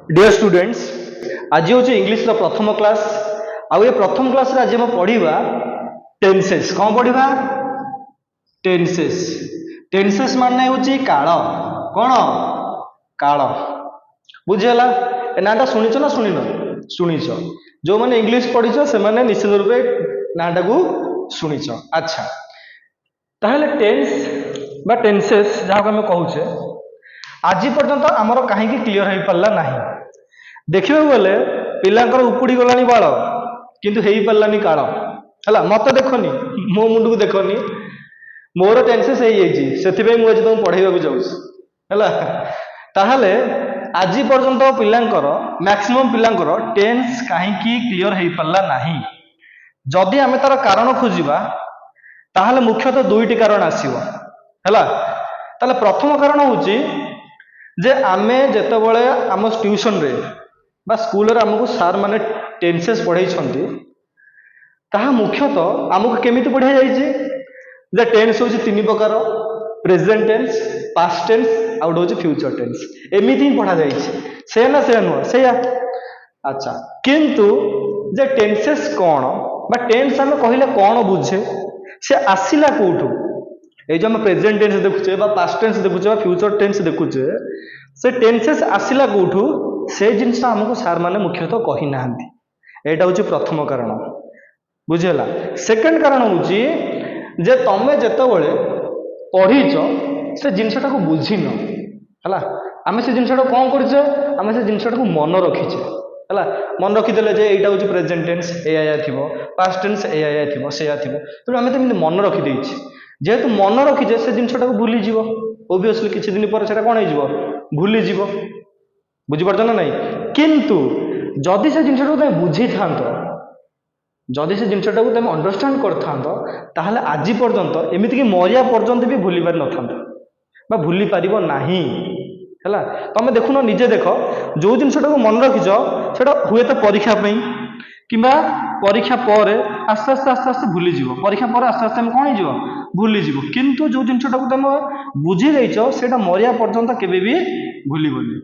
Dear students, आज हूँ English प्रथम क्लास। आउ ये प्रथम क्लास आज हम पढ़ा टेन्सेस। कौन पढ़ा? टेन्सेस। टेन्सेस माने हूँ काल। कौन? काल। बुझीगला? ए नाटा शुणिच ना शुणिन? शुणिच। जो मैंने इंग्लिश पढ़ीच से मैंने निश्चित रूपे नाटा को शुणिच। अच्छा, ताहले टेन्स बा टेन्सेस जहाँ को आम कहूचे आज पर्यंत आमर कहीं क्लीयर हो पारा ना। देखा गले पिलांकर उपुड़ी गलानी बाल किंतु हो पारानी काल है। मत देखनी, मो मुंड को देखनी, मोर टेन्सेस से मुझे तुमको पढ़ाई जाऊँ है। आज पर्यंत पिलांकर मैक्सिमम पिलांकर टेन्स कहीं क्लीयर हो पारा ना। जदि आम तार कारण खोजा ताहले मुख्यतः दुईटी कारण आसो है। प्रथम कारण हूँ जे आमे जेतेबळे आम ट्यूशन रे बा स्कूल रे आमको सार माने टेन्सेस पढ़ाई ताहा मुख्यतः आमको केमिति पढ़ा जाइए जे टेन्स हूँ तीन प्रकार, प्रेजेंट टेन्स, पास्ट टेन्स आउ हूँ फ्यूचर टेन्स। एमिति ही पढ़ा जाइए से ना से नुह से। अच्छा, किंतु जे टेन्सेस कौन बा टेन्स आम कहले कौन बुझे से आसिला कोठू? ये जो हम प्रेजेंट टेन्स देखुचे बा पास्ट टेन्स देखुचे बा फ्यूचर टेन्स देखुचे से टेन्सेस आसिला कोठू से जिनस आमको सार माने मुख्यतः कही ना। एटा हूँ प्रथम कारण। बुझेगा? सेकेंड कारण हूँ जे तमें जितेबले पढ़ीच से जिनसा को बुझीन है। आम से जिनसा कौन करें आम से जिनसा को मन रखीचे है। मन रखीदे जे यहाँ हूँ प्रेजेंट टेन्स या थी, पास्ट टेन्स या थी से तेणु आम तो मन रखीदे जेहेतु मन रखीचे से जिनसा को भूलीज ओबियसली किसी दिन पर से कौन हो भूलीज। बुझीपार ना नहीं? किंतु जदि से जिनसा तुम बुझी था, जदि से जिनसा को तुम अंडरस्टांड कर ताहले आज पर्यंत एमती कि मरिया पर्यंत भी भूली पारि न भूली पार ना है। तुम देखुन निजे देख जो जिनसा को मन रखीच से हुए तो परीक्षा कि परीक्षा पर आस्ते आस्ते आस्ते आस्ते भूलीज। परीक्षा पर आस्ते आस्ते कौन हो भूलीज। किंतु जो जिनसा को तुम बुझी देच से मरिया पर्यंत केवे भी भूलबनी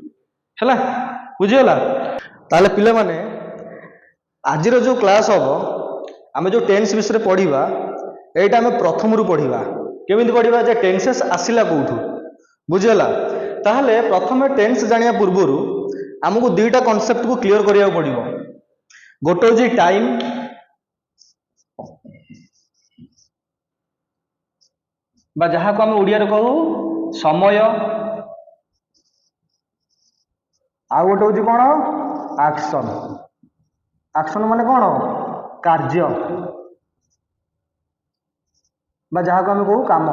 है। बुझीगला? ताले पिले माने आज जो क्लास हम आम जो टेन्स विषय पढ़ा यहाँ आम प्रथम रू पढ़ा केमी पढ़ा जे टेन्सेस आसला कौटू। बुझीगला? ताहले प्रथम टेन्स जाना पूर्वर आमको दुईटा कॉन्सेप्ट को क्लियर करिया पड़ो। गोटे हूँ टाइम बा जहाँ को आम ओडिया कहू समय, आउ गोटे हूँ कौन एक्शन। एक्शन माने कौन? कार्य बा जहाँ को आम कहू काम।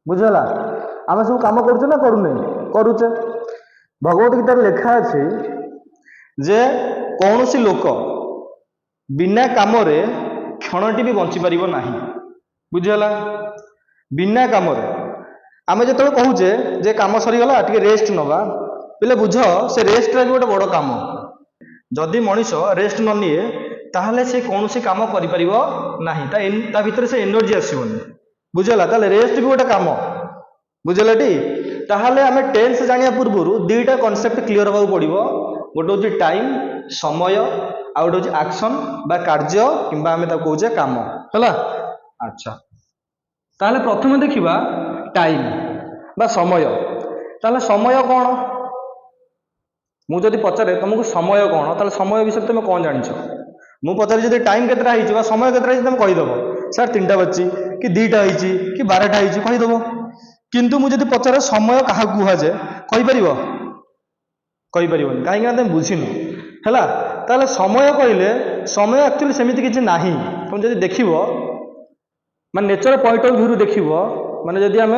बुझेगा? आम सब कम करुचे ना करूने? करुचे। भगवत गीता लिखा अच्छे जे कौन सी लोक बिना काम क्षणटी भी बंची पार ना। बुझीगला? बिना काम आम जो कहूचे जे काम सरीगला टे रेस्ट नवा पे बुझ से रेस्ट भी गोटे बड़ काम। जदि मनीष रेस्ट न निए ताहले से कौन सी काम करि ना ता भीतर से एनर्जी आसबनी। बुझेगा? ताले रेस्ट भी गोटे काम। बुझेगा टी? ताहले आम टेन्स जाना पूर्व दुईटा कॉन्सेप्ट क्लियर होगा पड़ो। गोटे हूँ टाइम समय आउ गोटे हूँ एक्शन बा कार्य कि आम कहे काम है। अच्छा, ताहले प्रथम देखा टाइम बा समय। ताहले समय कौन? मुझे पचारे तुमको समय कौन ताहले समय विषय तुम कौन जान? मुझे पचारे जो टाइम के समय के तुम कहीदेव सर 3टा बची कि 2टा हो कि 12टा हो कहीदेव। किंतु मुझे पचारे समय क्या कहुए कहीपर कहीपर कहीं तुम बुझीन है। ताहले समय कहले समय एक्चुअली सेमती किसी ना। तुम जब देख मान नेचर पॉइंट ऑफ व्यू देख माने जदि आम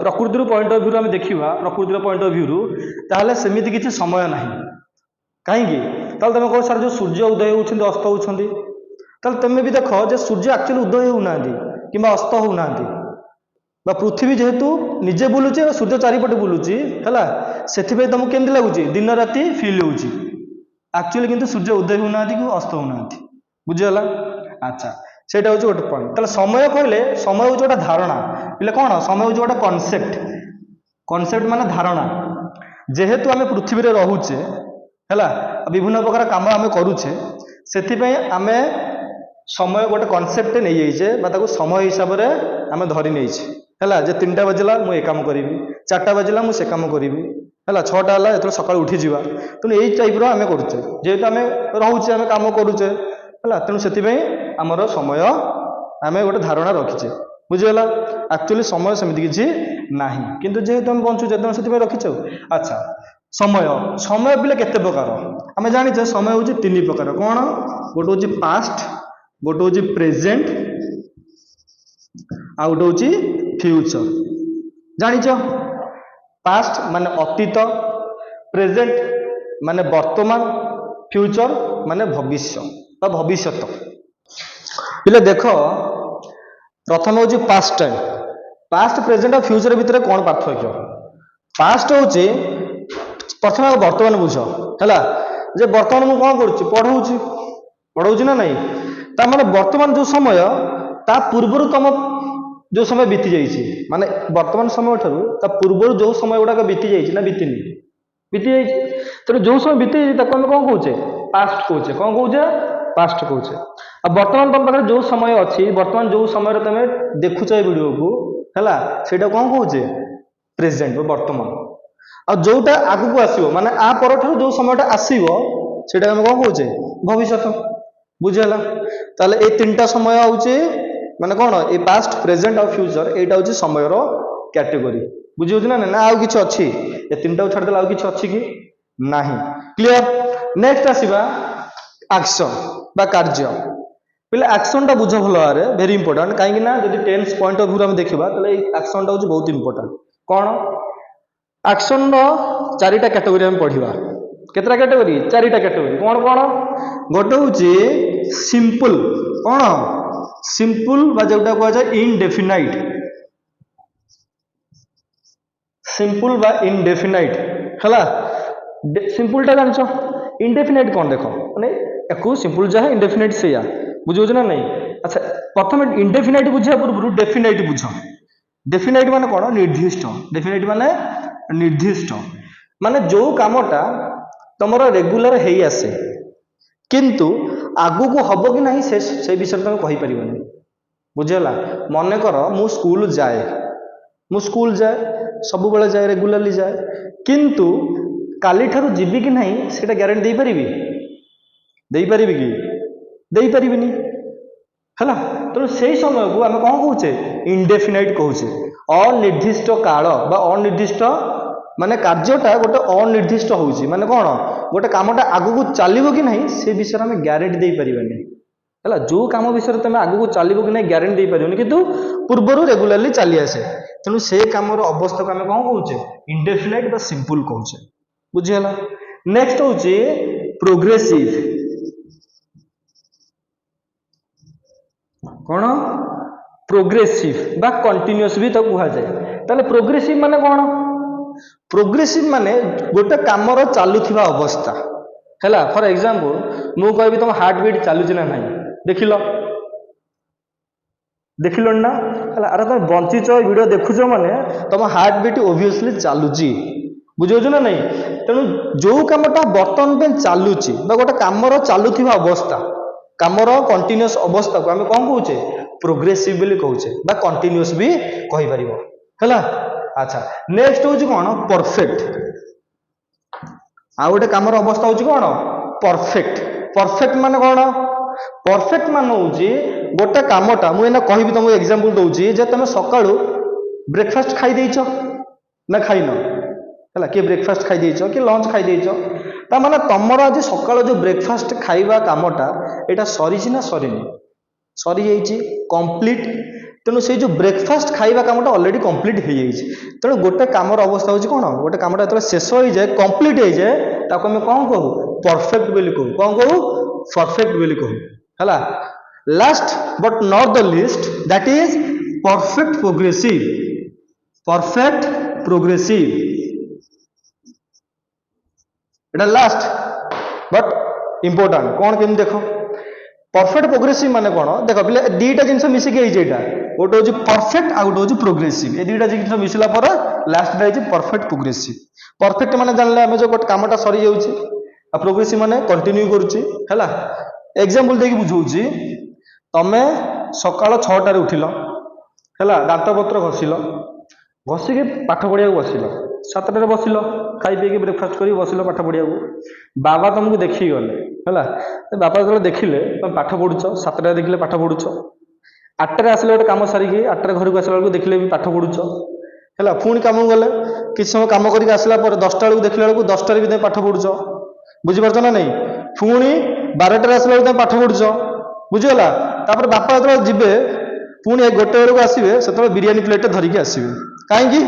प्रकृति पॉइंट ऑफ व्यू आम देखा प्रकृतिर पॉइंट ऑफ व्यू ताहले सेमती किसी समय ना। कहीं तुम कह सर जो सूर्य उदय होती अस्त होती तुम भी देख जो सूर्य एक्चुअली उदय होना कि अस्त होना पृथ्वी जेहेतु निजे बुलूचे सूर्य चारिपटे बुलूची है से तुमको केमती लगुच दिन राति फिल हो एक्चुअली किंतु सूर्य उदय होना कि अस्त होना। बुझीगला? अच्छा, से गोटे पॉइंट। ताले समय कहले समय हूँ गोटे धारणा पे कौन समय हूँ गोटे कॉन्सेप्ट। कॉन्सेप्ट माने धारणा जेहेतु आम पृथ्वी रे रोचे है विभिन्न प्रकार काम आम करुचे से आम समय गोटे कनसेप्ट नहीं जाइए समय हिसाब से आम धरी नहीं है जे 3टा बजला मुझे ये कम करी 4टा बजला मुझे कम करी है 6टा है जो सका उठीजा तेणु यही टाइप आम करुचे जेहेतु आम रोचे आम कम करुचे है तेणु से आमर समय आम गोटे धारणा रखीचे बुझीगला एक्चुअली समय सेमती किसी ना किंतु जेहेतु आम बंचुचे तेणु से रखीचे। अच्छा समय समय बोले केते प्रकार आम जाचे समय हूँ 3 प्रकार कौन गोटे हूँ पास्ट गोटे हूँ प्रेजेंट आ गोटे हूँ फ्यूचर जानिच पास्ट माने अतीत प्रेजेंट माने वर्तमान फ्यूचर माने भविष्य बा भविष्यत पिले देख प्रथम हूँ पास्ट टाइम पास्ट प्रेजेंट और फ्यूचर भितर कौन पार्थक्य पास्ट हूँ प्रथम वर्तमान बुझ है जे वर्तमान मुझे कौन करुँच पढ़ाऊँ ना नहीं तार वर्तमान जो समय ता पूर्वर तुम जो समय बीती जाइए माने वर्तमान समय ठार पूर्व जो समय गुड़ाक बीती जाइए ना बीतीनी बीती जाइए तेणु जो समय बीती जाइए कौन कहे पास्ट कहे कौन कहे पास्ट कहे आ वर्तमान तुम पाखे जो समय अच्छी वर्तमान जो समय तुम देखुच वीडियो को है से कौन कहे प्रेजेंट वर्तमान आ जोटा आगू को आसो माने आ पर जो समय आसो से कौन कहे भविष्य बुझीगला ताले ए 3टा समय हूँ माने कौन ये पास्ट प्रेजेंट और फ्यूचर यहाँ हूँ समय कैटेगोरी बुझे ना ना आउ कि अच्छी ये 3टा छाड़देला आउ कि अच्छी कि ना क्लियर नेक्स्ट आसवा एक्शन बा कार्य पे एक्शन टा बुझ भल भाव वेरी इंपोर्टेंट कहीं जब टेन्स पॉइंट ऑफ व्यू देखा तो एक्शन टा हूँ बहुत इंपोर्टेंट कौन एक्शन 4टा कैटेगोरी आम पढ़ा केतटा कैटेगोरी 4टा कैटेगोरी कौन कौन गोटे हूँ सिंपल कौन सिंपल बा जोटा कह इनडेफिनाइट सिंपल बा इनडेफिनाइट है सिंपल टा जान इनडेफिनाइट कौन देख माने एको सिंपल जहाँ इनडेफिनाइट से बुझे ना नहीं। अच्छा प्रथम इनडेफिनाइट बुझा पूर्व डेफिनाइट बुझ डेफिनाइट माने कौन निर्दिष्ट डेफिनाइट माने निर्दिष्ट माने जो कामटा तुम रेगुलर है आसे किंतु आगू को हम कि नहीं से विषय तुम कहीपर बुझेगा मन कर मु स्कूल जाए सब बेले जाए रेगुलारली जाए किंतु काली ठारू जीवी कि नहीं से ग्यारंटी दे पारि कि दे पारिनी है तेणु से समय को आम कौन कहे इनडेफिनाइट कहे अनिर्दिष्ट काल बा अनिर्दिष्ट माने कार्यटा गोटे अनिर्दिष्ट होउची माने कौन गोटे कामटा आगू को चलो कि नहीं से विषय में ग्यारंटी दे पारिबानी है जो काम विषय तुम आगू को चलो कि नहीं ग्यारंटी दे पारिबानी किंतु पूर्वर रेगुलारली चली आसे तेणु से काम अवस्था को आम कौन कहे इनडेफिनाइट बा सिंपल कहे बुझीगला। नेक्स्ट हूँ प्रोग्रेसिव कौन प्रोग्रेसिव बा कंटिन्यूअस भी तो कह जाए ताले प्रोग्रेसिव माने कौन प्रोग्रेसिव माने गोटे कामर चलुवा अवस्था है फॉर एग्जांपल मु कहि तुम हार्ट बीट चलुची ना नहीं देखिल ना है अरे तुम बंचीच वीडियो देखुच माने तुम हार्ट बीट ओबियसली चलुची बुझे ना नहीं तेणु जो कामटा बर्तमान पे चलुची गोटे कामर चलुवा अवस्था कामर कंटिन्यूअस अवस्था को आम कौन कहे प्रोग्रेसिव बोली कहे बा कंटिन्यूअस भी कहीपर है। अच्छा नेक्स्ट हूँ कौन परफेक्ट आ गोटे कामर अवस्था हूँ कौन परफेक्ट परफेक्ट माने कौन परफेक्ट मान हूँ गोटे कामटा मुझे कहि तुमको एग्जांपल दूसरी जे तुम सका ब्रेकफास्ट खाई देच ना खाइन है किए ब्रेकफास्ट खाई देच कि लंच खाई देच तार तुमर आज सका जो ब्रेकफास्ट खाइबा कामटा यहाँ सरी ना सरीनी सरी जाइए कंप्लीट तेणु से जो ब्रेकफास्ट खाइबा कामटा ऑलरेडी कंप्लीट हो जाए तेणु गोटे कामर अवस्था हूँ कौन गोटे कामटा जो शेष हो जाए कंप्लीट हो जाए ताको आम कौन कहू परफेक्ट बोली कहू कौन कहू परफेक्ट बोली कहू है। Last but not the list that is perfect progressive perfect progressive Etah last but important कौन केम देख परफेक्ट प्रोग्रेसिव माने कौन देख पे दुईटा जिन मिसिक गोटे हूँ परफेक्ट आ गोटे हूँ प्रोग्रेसिव ये दुईटा जिन मिसला पर लास्ट टा परफेक्ट प्रोग्रेसिव। परफेक्ट माने जानले आमे जो गोटे कामटा सरी जाउची आ प्रोग्रेसिव माने कंटिन्यू करूची हैला। एग्जांपल देकी बुझौची, तमे सकाळ 6टा रे उठिलो हैला, दांत पत्र घसिलो, घसिके पाठ पढ़िया बसिलो, 7टा रे बसिलो, खाई पीके ब्रेकफास्ट करी बसिलो पाठ पढ़िया, बाबा तुमको देखी गले हैला, बाबा जो देखिले तुम पाठ पढ़ुछ, 7टा देखिले पाठ पढ़ुछ, 8टा आसिले गोटे काम सारिकी 8टा घर को आसला बेलू देखिले भी पाठ पढ़ुछ हैला, पुणी काम गले किछ समय काम करके आसला पर 10टा बेलू देखिला बेलू 10टा रे भी पाठ पढ़ुछ, बुझी पारछ ना नहीं, पुणी 12टा आसला बेलू पाठ पढ़ुछ, बुझीगला। तापर बापा जो जीवे पुणी 1 बेलू आसवे से बिरियानी प्लेट धरिकी आसवे, कहीं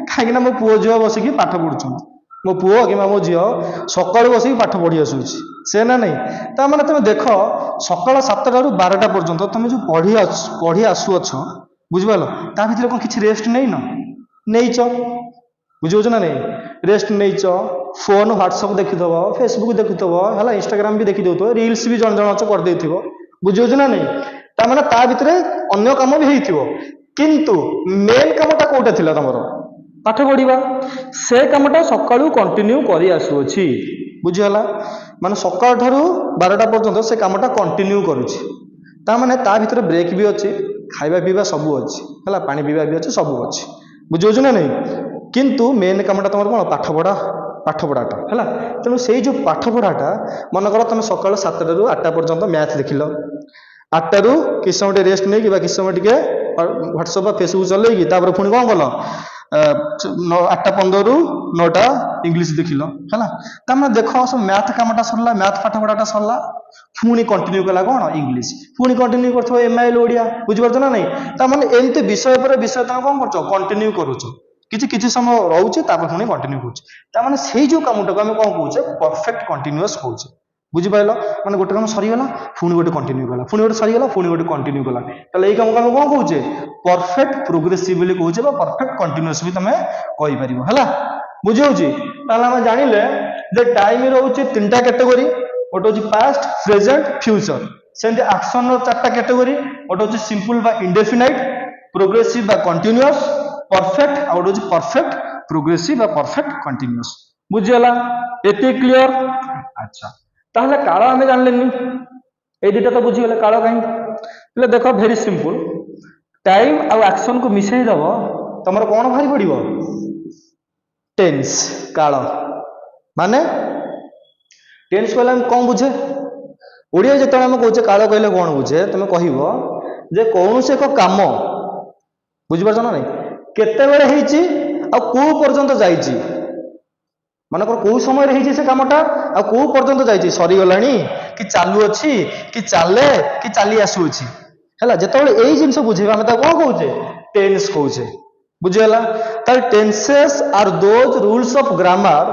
कहीं मो पुओ झील बसिकी पाठ पढ़ुं, मो पुओ कि मो झील सकाळु बसिकी पाठ पढ़ी आसूची से ना नहीं। ता माने तुम देख सकाळ 7टा रु 12टा पर्यंत तुम जो पढ़ी आसुअछ बुझिपाल, ता भितर कौन किछि रेस्ट नहीं न नहींच, बुझे ना नहीं, रेस्ट नहींच, फोन व्हाट्सअप देखिथब, फेसबुक देखिथब हैला, इंस्टाग्राम भी देखि देउथबो, रील्स भी जण जण कर देथिबो, बुझे ना नहीं। ता माने ता भितर अन्य काम भी हेइथिबो, किंतु मेन कामटा कोटा थिला तमरो पाठ पढ़िबा, से कामटा सकाळु कंटिन्यू करी आसुअछि, बुझिगला। माने सकाळ ठारू 12टा पर्यंत से कामटा कंटिन्यू करूछि, ता माने ता भितर ब्रेक भी अछि, खाइबा पीबा सब अछि हैला, पानी पीबा भी अछि, सब अछि, बुझियो ना नहीं। किंतु मेन कामटा तमरो कोन पाठ पढ़ाटा हैला। तेणु से जो पाठ पढ़ाटा मन कर तुम सकाळ 7टा रु 8टा पर्यंत मैथ देखिलो, 8टा रु किस समय रेस्ट नहीं कि किस समय टिके व्हाट्सएप फेसबुक चलेगी, तापर पुणी कौन कल 8टा 15 रु 9टा इंग्लिश देखिल है। तमें देख सब मैथ कामटा सरला, मैथ पाठ पढ़ाटा सरला, पुणी कंटिन्यू कला कौन इंग्लिश, पुणी कंटिन्यू कर एमआईएल ओडिया, बुझीपार ना नहीं। तमें एमती विषय पर विषय तुम कौन कर कंटिन्यू करुच, किसी समय रोचे पुणी कंटिन्यू कर, से जो कामटा आम कौन कौचे परफेक्ट कंटिन्यूअस कौचे, बुझिपाल। माने गोटे काम सरीगला पुणी गोटे कंटिन्यू कला, पुणी गोटे सरीगला पुणी गोटे कंटिन्यू कला, ताले एई काम को कौन कौचे परफेक्ट प्रोग्रेसिव बोली कौचे, परफेक्ट कंटिन्यूअस भी तुम कहि परिबो हैला, बुझी होची। ताले हम जानिले जे टाइम रहउची 3टा कैटेगरी, गोटे होची पास्ट, प्रेजेंट, फ्यूचर। सेंति एक्शन रो 4टा कैटेगरी, गोटे होची सिंपल बा इंडेफिनाइट, प्रोग्रेसिव बा कंटिन्यूअस, परफेक्ट, आ गोटे होची परफेक्ट प्रोग्रेसिव बा परफेक्ट कंटिन्यूअस, बुझियला एते क्लियर। अच्छा ताहले काल आमे जानलेनी ए दुटा तो बुझीगले, काल कहीं देख भेरी सिंपल, टाइम आ एक्शन को मिसई दब तुम कौन बाहरी पड़ो टेन्स, काल माने टेन्स कहले कौन बुझे ओडिया जो आम कहे काल कहले कौन बुझे, तुम कह कौन से एक काम बुझीपार ना नहीं केते बेले हेची आ को पर्यंत जाइची, मानकर कौ समय रही से कामटा आ कौ पर्यंत जाइए सरी गलानी कि चालू अच्छी कि चाले कि चली आसुची है, जिते यही जिन बुझे आम कौन कौचे टेन्स कौचे, बुझीगला। तार tenses are those rules of grammar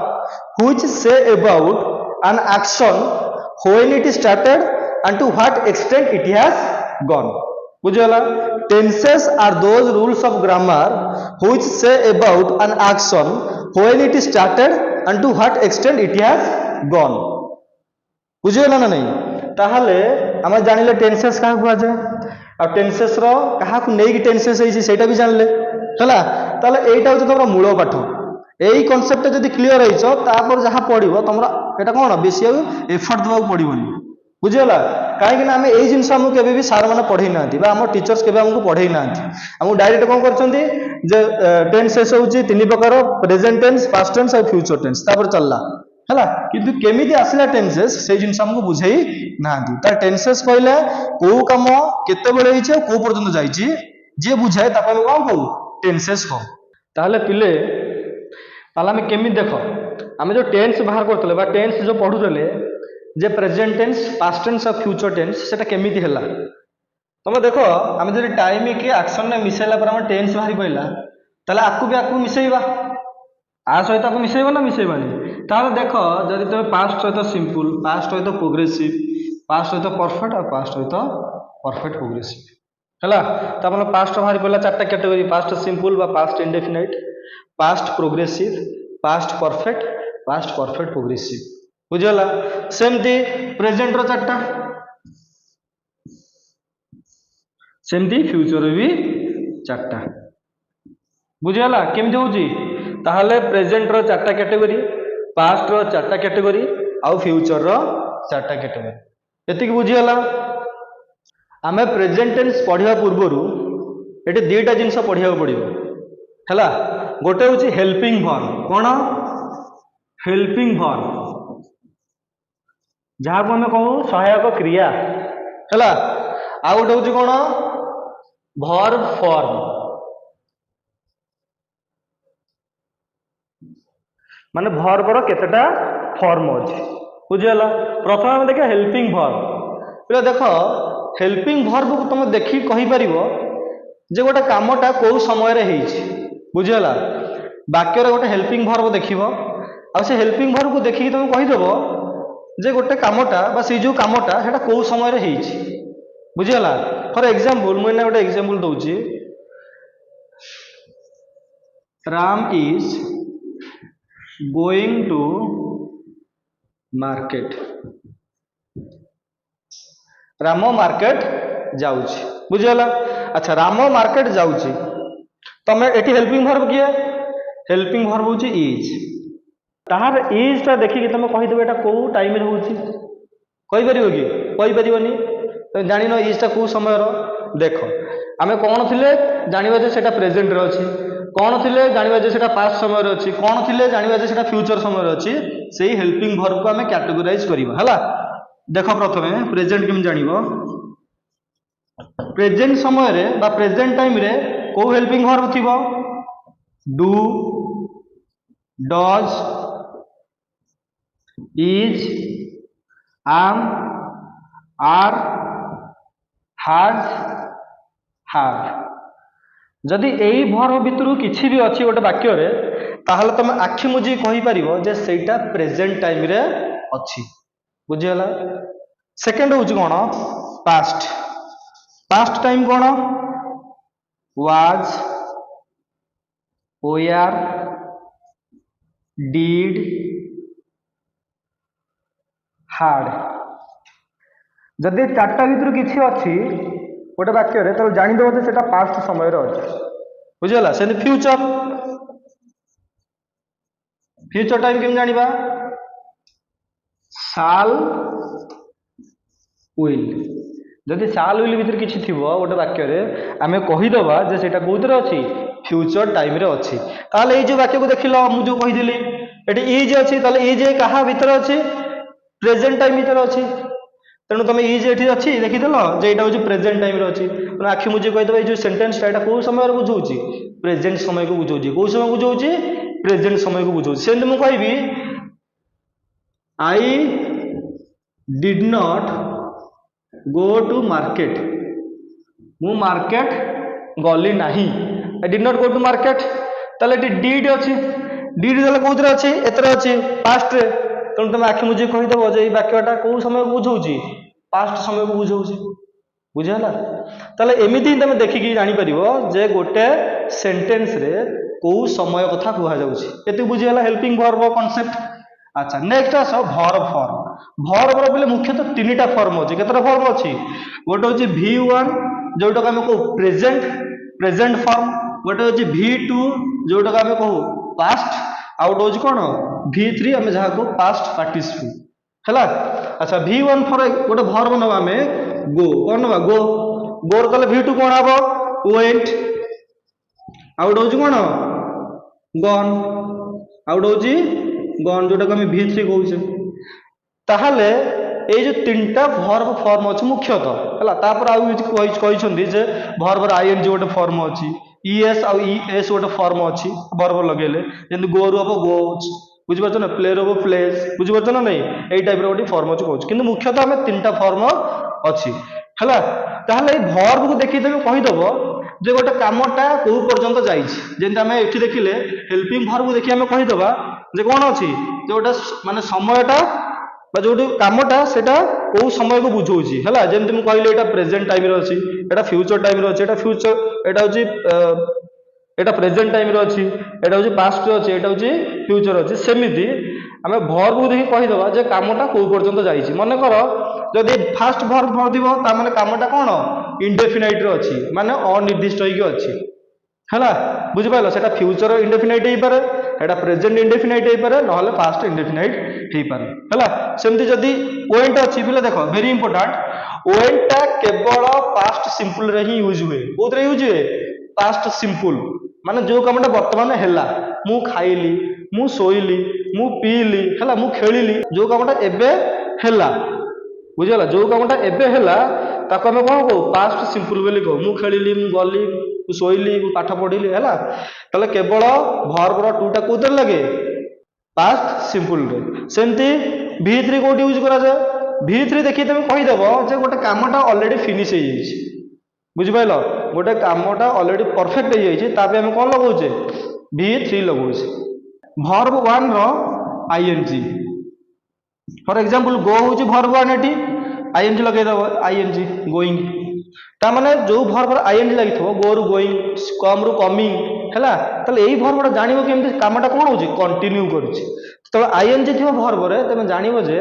which say about an action when it started and to what extent it has gone, बुझीगला। Tenses are those rules of grammar which say about an action when it started and to what extent it has gone, बुझीगला ना नहीं। ताहले आम जानिले tenses क्या कह जाए आ tenses रो कहा नहीं टेन्सेस है सेटा भी जानले हैला। ताहले एटा होछ तमरा मूल पाठ, एई कांसेप्ट जदी क्लियर होइछो तापर जहा पढिबो तमरा एटा कोन बेसी एफर्ट देबा पड़िबोनी, बुझीगला। कहीं आम यही जिन आमको केबे भी सार मैंने पढ़े ना आम टीचर्स केबे हमको पढ़े ना आमको डायरेक्ट कौन करछंती जे टेन्सेस होउची 3 प्रकार, प्रेजेंट टेन्स, पास्ट टेन्स और फ्यूचर टेन्स, तापर चलला हैला। किंतु केमिति आसिला टेन्सेस से जिन हमको बुझेई ना ता टेन्सेस कहले को काम केते बेले हिचे को पर्यंत जाईची जे बुझाए ताको हम कोन कहू टेन्सेस कहू। ताहले पिले ताहले हम केमिति देखो आम जो टेन्स बाहर करतले बा टेन्स जो पढुतले जे प्रेजेंट टेन्स, पास्ट टेन्स और फ्यूचर टेन्स सेटा केमिति हैला। तुम देख आम जो टाइम कि एक्शन ने मिसेला पर आम टेन्स बाहरी पड़ा ताले आकु भी आकु मिसेइबा, आ सहित आकु मिसेइबा ना मिसेइबानी। ताहले देख जदि तुम पास्ट सहित सिंपल, पास्ट सहित प्रोग्रेसिव, पास्ट सहित परफेक्ट और पास्ट सहित परफेक्ट प्रोग्रेसिव हैला। तो अपन पास्ट बाहरी पड़ा 4टा कैटेगरी, पास्ट सिंपल बा past indefinite, past progressive, past perfect, past perfect progressive, बुझीगला। सेमती प्रेजेंट रो 4टा, सेमती फ्यूचर भी 4टा, बुझीगला। केमती होउची ताहले प्रेजेंट रो चारटा कैटेगरी, पास्ट रो चारटा कैटेगरी आउ फ्यूचर रो चारटा कैटेगरी। एतिक बुझीगला। आमे प्रेजेंट टेंस पढ़िया पूर्वरु एटी दुईटा जिनस पढ़िया पड़िबो हैला। गोटे होची हेल्पिंग वर्ब, कोन हेल्पिंग वर्ब जहाँ को हमें कहू सहायक क्रिया हैला। आ गोटे होची कोन वर्ब फॉर्म, माने वर्ब रो केतेटा फॉर्म अछि बुझियला। प्रथम हम देखिए हेल्पिंग वर्ब। पहले देखो हेल्पिंग वर्ब को तुम देखि कहि परिबो जे गोटे कामटा को समय रे हेछि बुझियला। वाक्य रे गोटे हेल्पिंग वर्ब देखिबो आ से हेल्पिंग वर्ब को देखि तुम कहि देबो जे गोटे कामटा बा से जो कामटा सेटा को समय रे हेछि बुझियला। फॉर एग्जांपल मैं ना गोटे एग्जांपल दउची, Ram is going to market, Ram market जाउची बुझियला। अच्छा राम मार्केट जाउची, तमे एटी हेल्पिंग वर्ब किए हेल्पिंग वर्ब होची इज। ताहार इज ता देखि कि तमे कहि देबे एटा को टाइम रे होची, कहि परिबो कि कहि परिबोनी। तमे जानि न इज ता को समय रो। देखो आमे कोन थिले जानिबा जे सेटा प्रेजेंट रे अछि, कोन थिले जानिबा जे सेटा पास्ट समय रे अछि, कोन थिले जानिबा जे सेटा फ्यूचर समय रे अछि। सेही हेल्पिंग वर्ब को आमे कैटेगराइज करिबा हैला। देखो प्रथमे प्रेजेंट केम जानिबो, प्रेजेंट समय रे बा प्रेजेंट टाइम रे को हेल्पिंग वर्ब थिबो do, does, is, am, are, has, have. जदि एई वर्ब भितरु किछि भी अछि गोटे वाक्य रे ताहले तमे आखि मुजी कहि परिबो जे सेटा प्रेजेंट टाइम रे अछि बुझियला। सेकंड होची कोन पास्ट। पास्ट टाइम कोन वाज, वेयर, डिड, हाड। जदि चारटा भितर किछि अछि गोटे वाक्य रे तो जानि दो जे सेटा पास्ट समय रे अछि बुझियला। से फ्यूचर, फ्यूचर टाइम केम जानिबा शाल विल। जदि शाल विल भितर किछि थिबो गोटे वाक्य रे आमे कहि दबा जे सेटा कोउतरे अछि फ्यूचर टाइम रे अछि। ताले ए जो वाक्य को देखिलो मु जो कहि दिली एटी इज अछि, ताले इज कहा भितर अछि प्रेजेंट टाइम भितर अछि। तेणु तुम इज एठी अछि देखिदेल जे एटा होची प्रेजेंट टाइम रे अछि। तेणु आखि मुझे कहि देबा ए जो सेंटेंस एटा को समय रे बुझौची प्रेजेंट समय को बुझौची। को समय बुझौची प्रेजेंट समय को बुझौची। सेंद मु कहबी I did not go to market, मु मार्केट गली नाही। I did not go to market ताले एटी डिड अछि, डिड देले कोउतरे अछि एतरे अछि पास्ट रे। तेणु तुम आखि मुझे कहि देबो जे ए वाक्यटा को समय को बुझौची पास्ट समय को बुझौची बुझियला। ताले एमिति तुम देखिकी जानि परिबो जे गोटे सेंटेंस रे को समय कथा कुहा जाउची। एते बुझियला हेल्पिंग वर्ब कांसेप्ट। अच्छा नेक्स्ट आस वर्ब फॉर्म। वर्ब रो बोले मुख्यतः तीनटा फॉर्म अछि। केतरा फॉर्म अछि गोटे होची v1 जोटा हम को प्रेजेंट, प्रेजेंट फॉर्म। गोटे होची v2 जोटा हम को पास्ट, आउट होची कोन v3 हम जहा को पास्ट पार्टिसिपल हैला। अच्छा v1 फॉर गोटे वर्ब नबा में गो, कोन नबा गो। गो रो तले v2 कोन आबो वेंट, आउट होची कोन गॉन, आउट होची गॉन जोटा को हम v3 कहउछे। ताहले ए जो तीनटा वर्ब फॉर्म अछि मुख्यतः हैला। तापर आ कहि छथि जे वर्ब र आईएनजी गोटे फॉर्म अछि, ईएस आ ईएस गोटे फॉर्म अछि वर्ब लगेले। जेंति गो रो हबो गोज बुझि परछ ना, प्ले रो हबो प्लेस बुझि परछ ना। नै एई टाइप रो गोटे फॉर्म अछि कहउछ, किंतु मुख्यतः हमें तीनटा फॉर्म अछि हैला। ताहले ए वर्ब को देखि देबे कहि दबो जे गोटे कामटा को पर्यंत जाइछि। जेंति हमें एठी देखिले हेल्पिंग वर्ब को देखि हमें कहि दबा जे कोन अछि जे गोटे माने समयटा बा जो कामटा सेटा को समय को बुझौची हैला। जेंति मु कहले एटा प्रेजेंट टाइम रे अछि, एटा फ्यूचर टाइम रे अछि, एटा फ्यूचर एटा होची एटा प्रेजेंट टाइम रे अछि, एटा होची पास्ट रे अछि, एटा होची फ्यूचर अछि। सेमिति हमें वर्ब को देखि कहि दबा जे कामटा को पर्यंत जाइछि। माने करो जदि फास्ट वर्ब दिबो ता माने कामटा कोन इंडेफिनाइट रे अछि, माने अनिर्दिष्ट होई के अछि हैला। बुझि पाइलो सेटा फ्यूचर इंडेफिनाइट हेई पारे एटा प्रेजेंट इंडेफिनाइट हो पारे नहले पास्ट इंडेफिनाइट हो पारे हैला सेमती जदी ओएंट अछि बिले देखो वेरी इंपोर्टेंट ओएंट टा केवल पास्ट सिंपल रे ही यूज हुए कोथरे यूज हुए पास्ट सिंपल माने जो कामटा वर्तमान हैला मु खाइली मु सोइली मु पीली हैला मु खेलिली जो कामटा एबे हैला बुझला जो कामटा एबे हैला ताको हमें कौन कहू पास्ट सिंपल बोली कहू मु खेलिली मु गली मु सोइली मु पाठ पढ़िली हैला तले केवल वर्ब रो टू टा कोथरे लगे पास्ट सिंपल रे सेमती V3 कोठी यूज करा जाय V3 देखि तमे कहि देबो जे गोटे कामटा ऑलरेडी फिनिश हो जाइछि बुझि पाइलो गोटे कामटा ऑलरेडी परफेक्ट हो जाइछि तापे हम कोन लगाउछे V3 लगाउछे वर्ब 1 रो ing फॉर एग्जांपल गो होची वर्ब 1 एटी ing लगे दबो ing गोइंग ता माने जो वर्ब रो ing लागि थबो गो रु गोइंग कम रु कमिंग हैला तले एई वर्ब रो जानिबो केमति कामटा कोन होची कंटिन्यू करछि तो ing थिबो वर्ब रे तमे जानिबो जे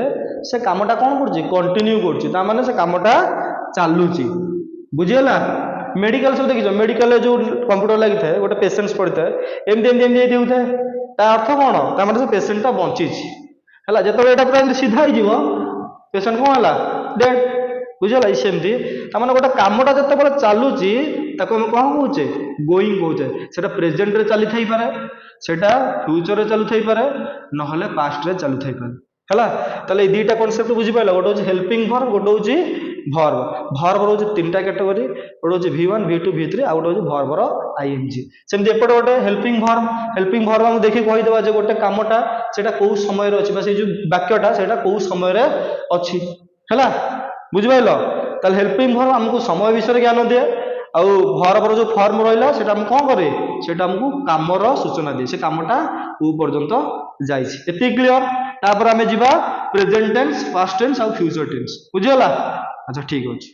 से कामटा कोन करछि कंटिन्यू करछि ता माने से कामटा चालुछि बुझियला मेडिकल सब देखिछो मेडिकल जो कंप्यूटर लागि थाए गोटे पेशेंट्स पड़ि थाए एमति एमति एमति देउ थाए ता अर्थ कोन ता माने से पेशेंट ता बंचिछि हैला जेतबे एटा पूरा सीधा हो जीवो पेशेंट कोन हला डेड बुझला सेमती ता माने गोटे कामटा जतबे चालुछि ताको हम कोन कहउछे गोइंग कहउछे सेटा प्रेजेंट रे चली थाई पारे सेटा फ्यूचर रे चलु थाई पारे नहले पास्ट रे चलु थाई पारे हैला तले ए दुईटा कांसेप्ट बुझि पाइला गोटे होची हेल्पिंग वर्ब गोटे होची वर्ब वर्ब रो तीनटा कैटेगरी गोटे होची V1 V2 V3 आ गोटे होची वर्ब रो ing सेमती एपटे गोटे हेल्पिंग वर्ब हम देखि कहि देबा जे गोटे कामटा सेटा को समय रे अछि बा से जो वाक्यटा सेटा को समय रे अछि हैला बुझि पाइलो तले हेल्पिंग वर्ब हमको समय विषय ज्ञान दिए आ वर्ब रो जो फॉर्म रहइला सेटा हम कोन करे सेटा हमको काम रो सूचना दिए से कामटा उ पर्यंत जाइछि एति क्लियर तापर हमें जीवा प्रेजेंट टेंस पास्ट टेंस और फ्यूचर टेंस बुझियला अच्छा ठीक अछि।